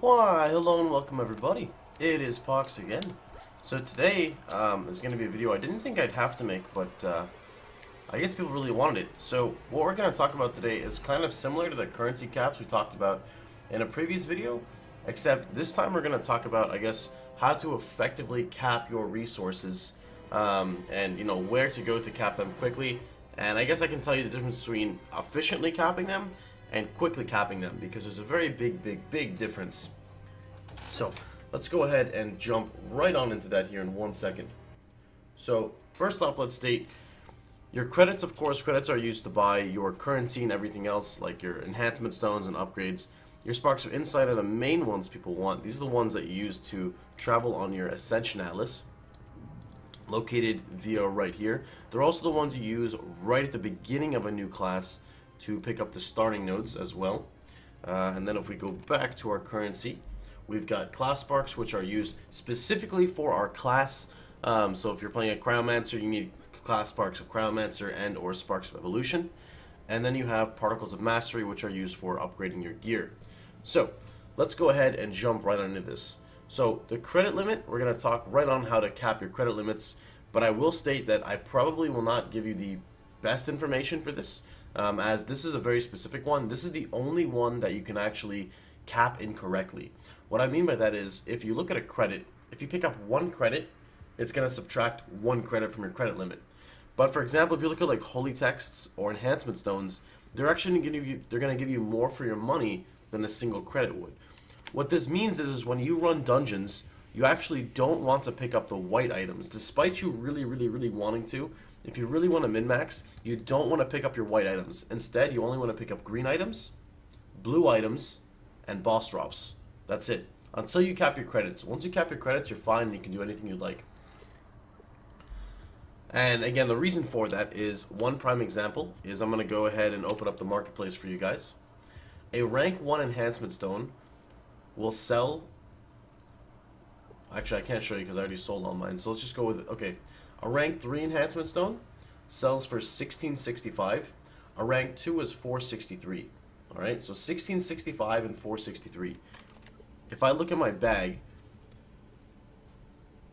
Why, hello and welcome everybody. It is Pohx again. So today is going to be a video I didn't think I'd have to make, but I guess people really wanted it. So what we're going to talk about today is kind of similar to the currency caps we talked about in a previous video, except this time we're going to talk about, I guess, how to effectively cap your resources and, you know, where to go to cap them quickly. And I guess I can tell you the difference between efficiently capping them and quickly capping them, because there's a very big difference. So let's go ahead and jump right on into that here in 1 second. So first off, let's state your credits. Of course, credits are used to buy your currency and everything else, like your enhancement stones and upgrades. Your sparks of insight are the main ones people want. These are the ones that you use to travel on your ascension atlas, located via right here. They're also the ones you use right at the beginning of a new class to pick up the starting nodes as well. And then if we go back to our currency, we've got class sparks, which are used specifically for our class. So if you're playing a Cryomancer, you need class sparks of Cryomancer and or sparks of evolution. And then you have particles of mastery, which are used for upgrading your gear. So let's go ahead and jump right into this. So the credit limit, we're going to talk right on how to cap your credit limits, but I will state that I probably will not give you the best information for this, as this is a very specific one. This is the only one that you can actually cap incorrectly. What I mean by that is, if you look at a credit, if you pick up one credit, it's going to subtract one credit from your credit limit. But for example, if you look at like holy texts or enhancement stones, they're actually going to give you more for your money than a single credit would. What this means is when you run dungeons, you actually don't want to pick up the white items, despite you really wanting to. If you really want to min-max, you don't want to pick up your white items. Instead, you only want to pick up green items, blue items, and boss drops. That's it. Until you cap your credits. Once you cap your credits, you're fine and you can do anything you'd like. And again, the reason for that is, one prime example is, I'm going to go ahead and open up the marketplace for you guys. A rank 1 enhancement stone will sell. Actually, I can't show you because I already sold all mine. So let's just go with it. Okay. A rank 3 enhancement stone sells for 1665. A rank 2 is 463. Alright, so 1665 and 463. If I look at my bag,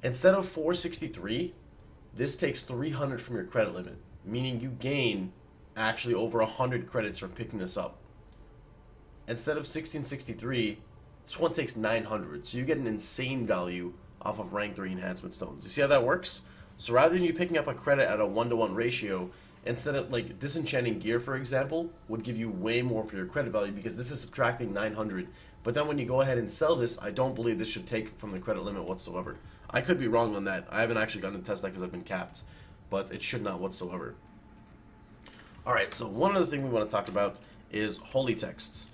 instead of 463, this takes 300 from your credit limit, meaning you gain actually over 100 credits from picking this up. Instead of 1663, this one takes 900, so you get an insane value off of rank 3 enhancement stones. You see how that works? So rather than you picking up a credit at a 1-to-1 ratio, instead of like disenchanting gear, for example, would give you way more for your credit value because this is subtracting 900. But then when you go ahead and sell this, I don't believe this should take from the credit limit whatsoever. I could be wrong on that. I haven't actually gotten to test that because I've been capped, but it should not whatsoever. Alright, so one other thing we want to talk about is holy texts.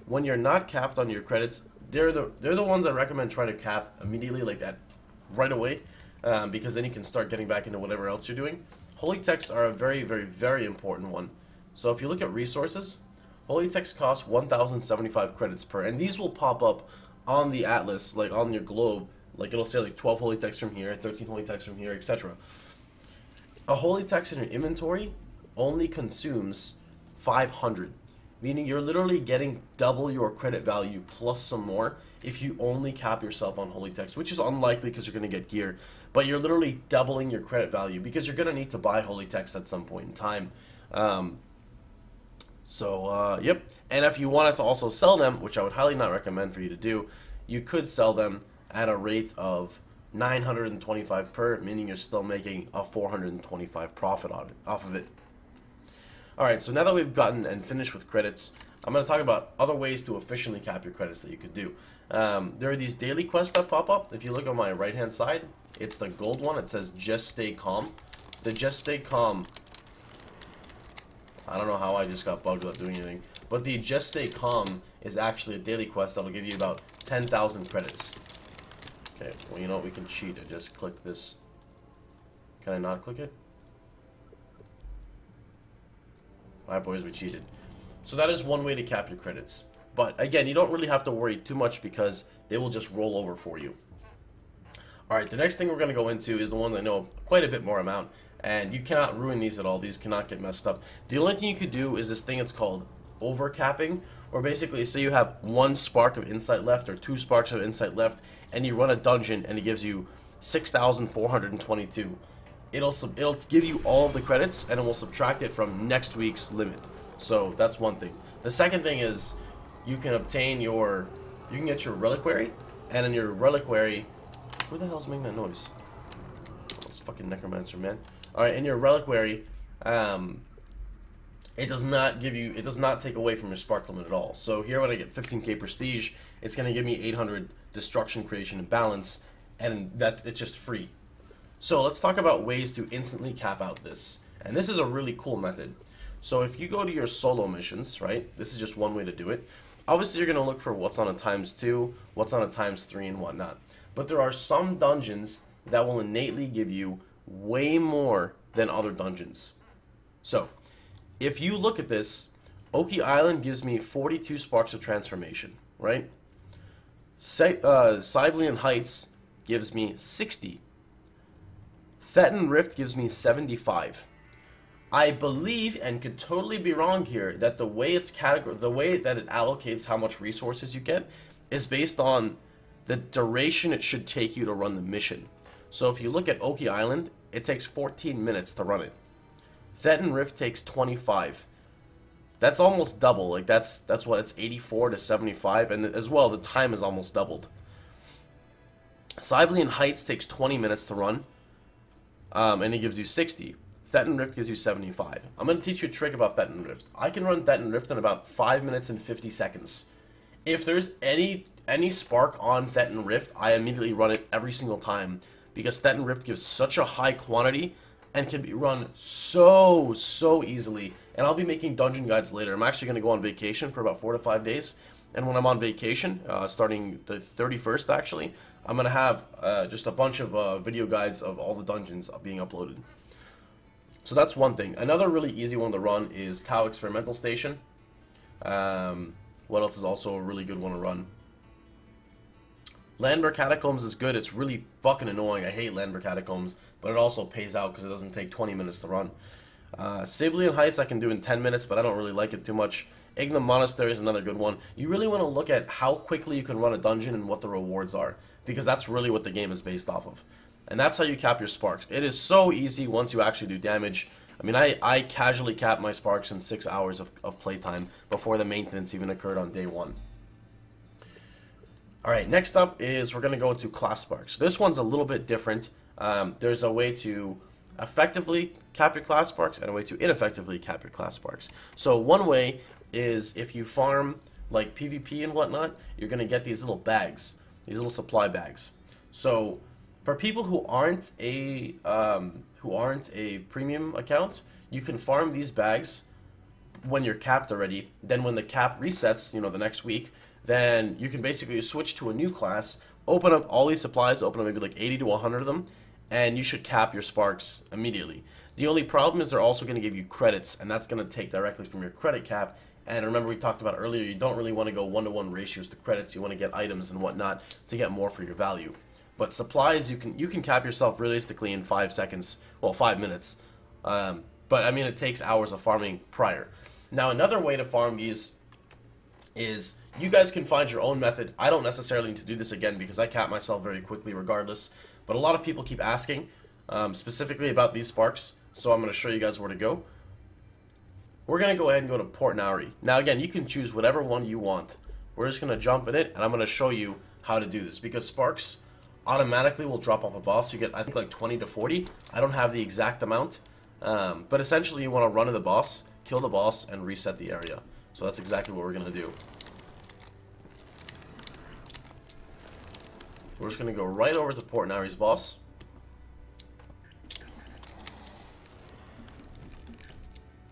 When you're not capped on your credits, they're the ones I recommend trying to cap immediately, like that, right away, because then you can start getting back into whatever else you're doing. Holy texts are a very important one. So if you look at resources, holy texts cost 1,075 credits per, and these will pop up on the atlas, like on your globe, like it'll say like 12 holy texts from here, 13 holy texts from here, etc. A holy text in your inventory only consumes 500. Meaning you're literally getting double your credit value plus some more if you only cap yourself on holy text, which is unlikely because you're going to get gear. But you're literally doubling your credit value because you're going to need to buy holy text at some point in time. Yep. And if you wanted to also sell them, which I would highly not recommend for you to do, you could sell them at a rate of 925 per, meaning you're still making a 425 profit on it, off of it. Alright, so now that we've gotten and finished with credits, I'm going to talk about other ways to efficiently cap your credits that you could do. There are these daily quests that pop up. If you look on my right hand side, it's the gold one. It says just stay calm. The just stay calm, I don't know how I just got bugged without doing anything, but the just stay calm is actually a daily quest that'll give you about 10,000 credits. Okay, well, you know what, we can cheat. I just click this. Can I not click it? Alright boys, we cheated. So that is one way to cap your credits. But again, you don't really have to worry too much because they will just roll over for you. Alright, the next thing we're going to go into is the ones I know quite a bit more amount. And you cannot ruin these at all. These cannot get messed up. The only thing you could do is this thing it's called overcapping, or basically say you have 1 spark of insight left or 2 sparks of insight left, and you run a dungeon and it gives you 6,422. It'll give you all of the credits, and it will subtract it from next week's limit. So that's one thing. The second thing is you can get your reliquary, and in your reliquary, who the hell's making that noise? Oh, it's fucking necromancer, man. All right, in your reliquary, it does not take away from your spark limit at all. So here, when I get 15k prestige, it's gonna give me 800 destruction, creation, and balance, and it's just free. So let's talk about ways to instantly cap out this. And this is a really cool method. So if you go to your solo missions, right, this is just one way to do it. Obviously, you're going to look for what's on a ×2, what's on a ×3, and whatnot. But there are some dungeons that will innately give you way more than other dungeons. So if you look at this, Oki Island gives me 42 sparks of transformation, right? Cybelian Heights gives me 60. Thetan Rift gives me 75. I believe, and could totally be wrong here, that the way that it allocates how much resources you get is based on the duration it should take you to run the mission. So if you look at Oki Island, it takes 14 minutes to run it. Thetan Rift takes 25. That's almost double. Like that's what it's 84 to 75, and as well the time is almost doubled. Cybelian Heights takes 20 minutes to run. And it gives you 60. Thetan Rift gives you 75. I'm going to teach you a trick about Thetan Rift. I can run Thetan Rift in about 5 minutes and 50 seconds. If there's any spark on Thetan Rift, I immediately run it every single time, because Thetan Rift gives such a high quantity and can be run so easily. And I'll be making dungeon guides later. I'm actually going to go on vacation for about 4 to 5 days. And when I'm on vacation, starting the 31st actually, I'm going to have just a bunch of video guides of all the dungeons being uploaded. So that's one thing. Another really easy one to run is Tau Experimental Station. What else is also a really good one to run? Landberg Catacombs is good. It's really fucking annoying. I hate Landberg Catacombs, but it also pays out because it doesn't take 20 minutes to run. Cybelian Heights I can do in 10 minutes, but I don't really like it too much. Ignam Monastery is another good one. You really want to look at how quickly you can run a dungeon and what the rewards are, because that's really what the game is based off of. And that's how you cap your sparks. It is so easy once you actually do damage. I mean, I casually capped my sparks in 6 hours of playtime before the maintenance even occurred on day 1. Alright, next up is we're going to go into class sparks. This one's a little bit different. There's a way to effectively cap your class sparks and a way to ineffectively cap your class sparks. So one way is if you farm like PvP and whatnot, you're going to get these little bags, these little supply bags. So for people who aren't a premium account, you can farm these bags when you're capped already. Then when the cap resets, you know, the next week, then you can basically switch to a new class, open up all these supplies, open up maybe like 80 to 100 of them, and you should cap your sparks immediately. The only problem is they're also going to give you credits, and that's going to take directly from your credit cap. And remember, we talked about earlier, you don't really want to go 1-to-1 ratios to credits. You want to get items and whatnot to get more for your value. But supplies, you can cap yourself realistically in 5 seconds, well, 5 minutes. But I mean, it takes hours of farming prior. Now, another way to farm these is you guys can find your own method. I don't necessarily need to do this again because I cap myself very quickly regardless. But a lot of people keep asking specifically about these sparks, so I'm going to show you guys where to go. We're going to go ahead and go to Port Nauri. Now again, you can choose whatever one you want. We're just going to jump in it, and I'm going to show you how to do this, because sparks automatically will drop off a boss. You get, I think, like 20 to 40. I don't have the exact amount, but essentially you want to run to the boss, kill the boss, and reset the area. So that's exactly what we're going to do. We're just going to go right over to Port Nauri's boss.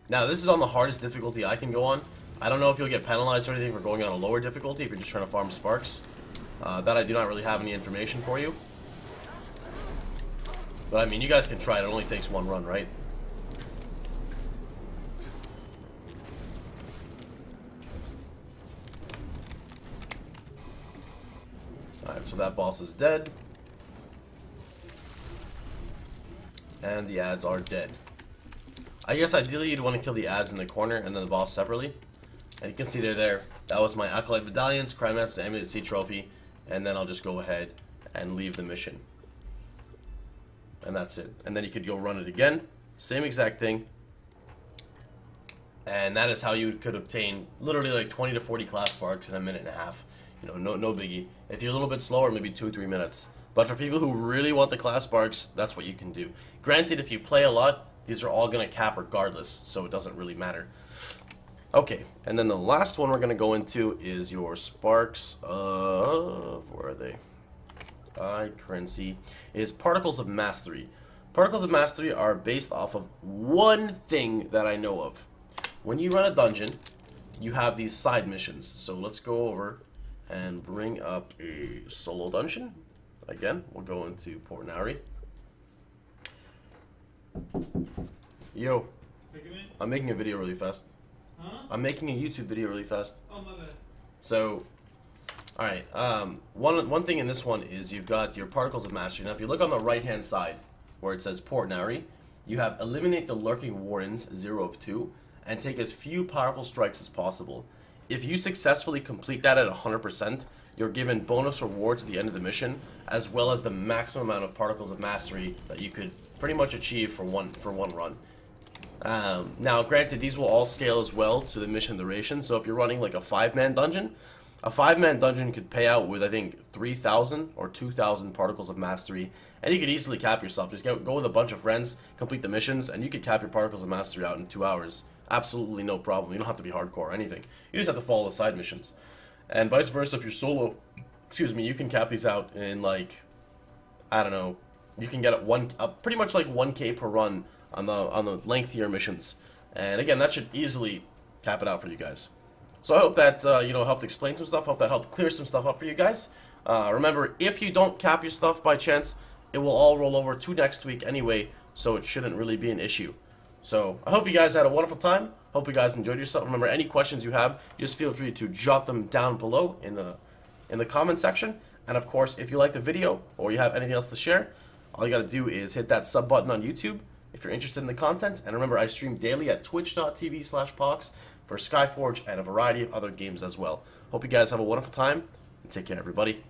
Now, this is on the hardest difficulty I can go on. I don't know if you'll get penalized or anything for going on a lower difficulty if you're just trying to farm sparks. That I do not really have any information for you. But, I mean, you guys can try it. It only takes one run, right? Alright, so that boss is dead. And the ads are dead. I guess ideally you'd want to kill the ads in the corner and then the boss separately. And you can see they're there. That was my Acolyte Medallions, Crime Master, Amulet Sea Trophy. And then I'll just go ahead and leave the mission. And that's it. And then you could go run it again. Same exact thing. And that is how you could obtain literally like 20 to 40 class sparks in a minute and a half. You know, no biggie. If you're a little bit slower, maybe 2 or 3 minutes. But for people who really want the class sparks, that's what you can do. Granted, if you play a lot, these are all going to cap regardless, so it doesn't really matter. Okay, and then the last one we're going to go into is your sparks of... Where are they? Currency. Is Particles of Mastery. Particles of Mastery are based off of one thing that I know of. When you run a dungeon, you have these side missions. So let's go over and bring up a solo dungeon. Again, we'll go into Port Nauri. Yo, I'm making a video really fast. Huh? I'm making a YouTube video really fast. Oh, my bad. So, alright, one thing in this one is you've got your Particles of Mastery. Now, if you look on the right-hand side, where it says Port Nauri, you have Eliminate the Lurking Wardens, 0 of 2, and take as few powerful strikes as possible. If you successfully complete that at 100%, you're given bonus rewards at the end of the mission, as well as the maximum amount of Particles of Mastery that you could pretty much achieve for one run. Now, granted, these will all scale as well to the mission duration, so if you're running like a 5-man dungeon, a 5-man dungeon could pay out with, I think, 3,000 or 2,000 Particles of Mastery, and you could easily cap yourself. Just go with a bunch of friends, complete the missions, and you could cap your Particles of Mastery out in 2 hours. Absolutely no problem. You don't have to be hardcore or anything. You just have to follow the side missions. And vice versa, if you're solo, excuse me, you can cap these out in like, I don't know, you can get it pretty much like 1K per run on the lengthier missions. And again, that should easily cap it out for you guys. So I hope that you know, helped explain some stuff. Hope that helped clear some stuff up for you guys. Remember, if you don't cap your stuff by chance, it will all roll over to next week anyway, so it shouldn't really be an issue. So I hope you guys had a wonderful time. Hope you guys enjoyed yourself. Remember, any questions you have, just feel free to jot them down below in the comment section. And of course, if you like the video or you have anything else to share, all you gotta do is hit that sub button on YouTube if you're interested in the content. And remember, I stream daily at twitch.tv/Pohx for Skyforge and a variety of other games as well. Hope you guys have a wonderful time, and take care, everybody.